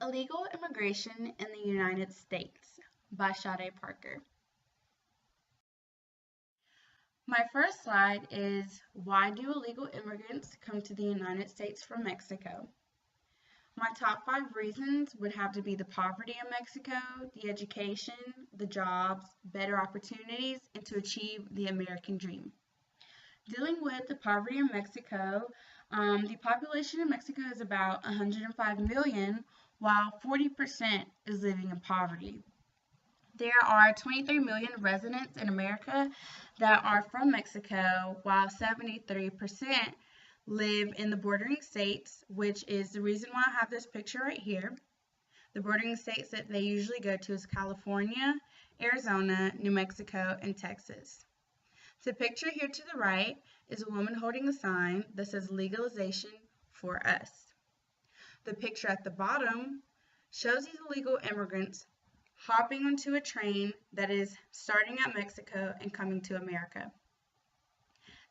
Illegal Immigration in the United States by Sade Parker. My first slide is why do illegal immigrants come to the United States from Mexico? My top 5 reasons would have to be the poverty in Mexico, the education, the jobs, better opportunities, and to achieve the American dream. Dealing with the poverty in Mexico, the population in Mexico is about 105 million, while 40% is living in poverty. There are 23 million residents in America that are from Mexico, while 73% live in the bordering states, which is the reason why I have this picture right here. The bordering states that they usually go to is California, Arizona, New Mexico, and Texas. The picture here to the right is a woman holding a sign that says legalization for us. The picture at the bottom shows these illegal immigrants hopping onto a train that is starting at Mexico and coming to America.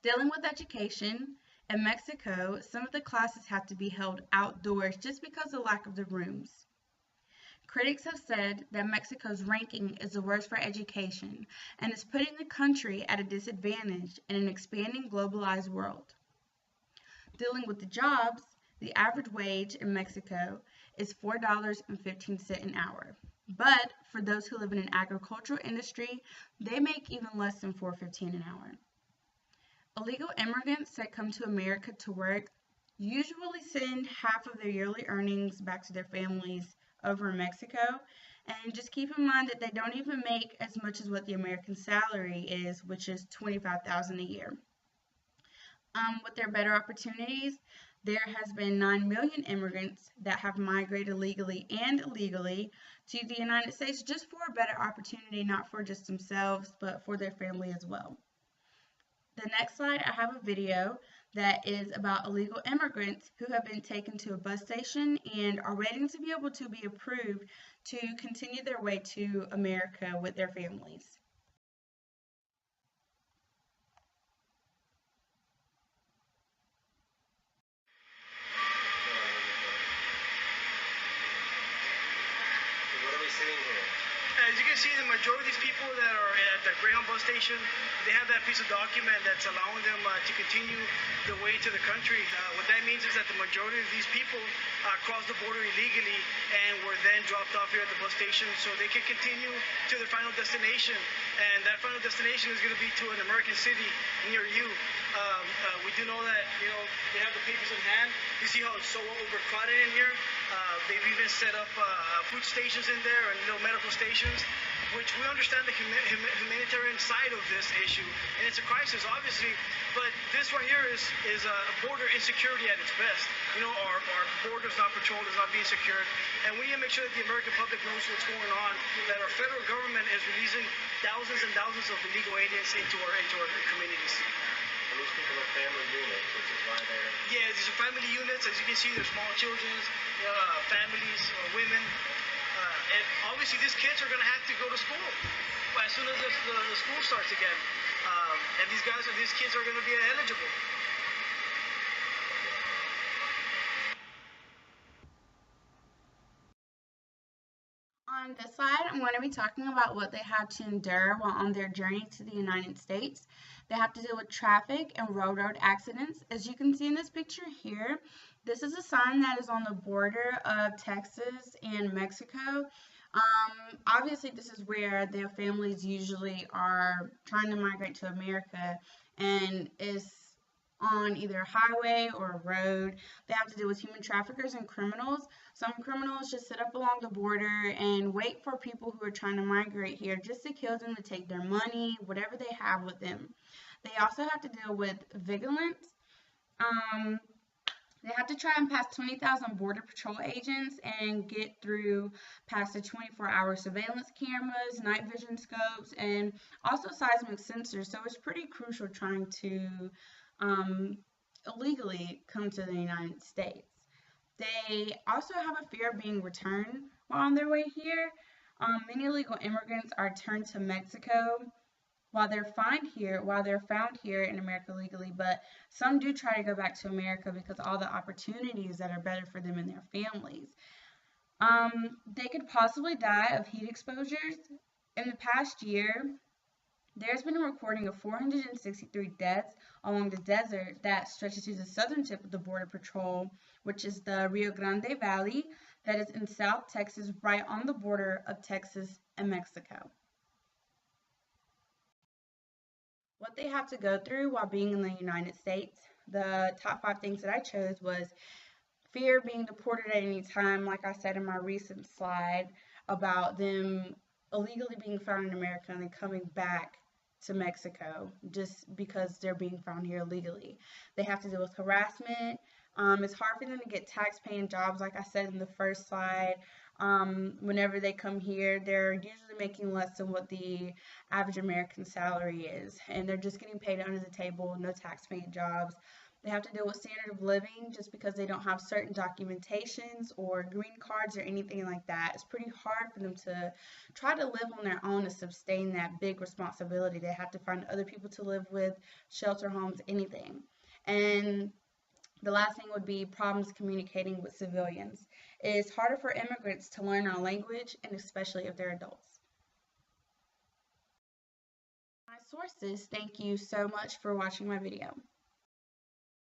Dealing with education, in Mexico, some of the classes have to be held outdoors just because of the lack of the rooms. Critics have said that Mexico's ranking is the worst for education and is putting the country at a disadvantage in an expanding globalized world. Dealing with the jobs, the average wage in Mexico is $4.15 an hour. But for those who live in an agricultural industry, they make even less than $4.15 an hour. Illegal immigrants that come to America to work usually send half of their yearly earnings back to their families over in Mexico. And just keep in mind that they don't even make as much as what the American salary is, which is $25,000 a year. With their better opportunities, there has been 9 million immigrants that have migrated legally and illegally to the United States just for a better opportunity, not for just themselves, but for their family as well. The next slide, I have a video that is about illegal immigrants who have been taken to a bus station and are waiting to be able to be approved to continue their way to America with their families. What are we seeing here? As you can see, the majority of these people that are at the Greyhound bus station, they have that piece of document that's allowing them to continue the way to the country. What that means is that the majority of these people crossed the border illegally and were then dropped off here at the bus station so they can continue to their final destination. And that final destination is going to be to an American city near you. We do know that, they have the papers in hand. You see how it's so overcrowded in here. They've even set up food stations in there and medical stations, which we understand the humanitarian side of this issue. And it's a crisis, obviously, but this right here is a border insecurity at its best. Our border's not patrolled, is not being secured. And we need to make sure that the American public knows what's going on, that our federal government is releasing thousands and thousands of illegal aliens into our communities. And these people are family units, which is why they're... Yeah, these are family units. As you can see, there's small children, families, women. And obviously, these kids are going to have to go to school as soon as the school starts again. And these kids are going to be eligible. On this slide, I'm going to be talking about what they had to endure while on their journey to the United States. They have to deal with traffic and railroad accidents. As you can see in this picture here, this is a sign that is on the border of Texas and Mexico. Obviously, this is where their families usually are trying to migrate to America, and is on either a highway or a road. They have to deal with human traffickers and criminals. Some criminals just sit up along the border and wait for people who are trying to migrate here just to kill them, to take their money, whatever they have with them. They also have to deal with vigilance. They have to try and pass 20,000 Border Patrol agents and get through past the 24-hour surveillance cameras, night vision scopes, and also seismic sensors. So it's pretty crucial trying to illegally come to the United States. They also have a fear of being returned while on their way here. Many illegal immigrants are turned to Mexico while they're found here in America legally, but some do try to go back to America because all the opportunities that are better for them and their families. They could possibly die of heat exposures. In the past year, there's been a recording of 463 deaths along the desert that stretches to the southern tip of the Border Patrol, which is the Rio Grande Valley, that is in South Texas, right on the border of Texas and Mexico. What they have to go through while being in the United States, the top 5 things that I chose was fear of being deported at any time, like I said in my recent slide about them illegally being found in America and then coming back to Mexico just because they're being found here illegally. They have to deal with harassment. It's hard for them to get tax paying jobs, like I said in the first slide. Whenever they come here, they're usually making less than what the average American salary is, and they're just getting paid under the table, no tax paying jobs. They have to deal with standard of living just because they don't have certain documentations or green cards or anything like that. It's pretty hard for them to try to live on their own to sustain that big responsibility. They have to find other people to live with, shelter homes, anything. And the last thing would be problems communicating with civilians. It's harder for immigrants to learn our language, and especially if they're adults. My sources, thank you so much for watching my video.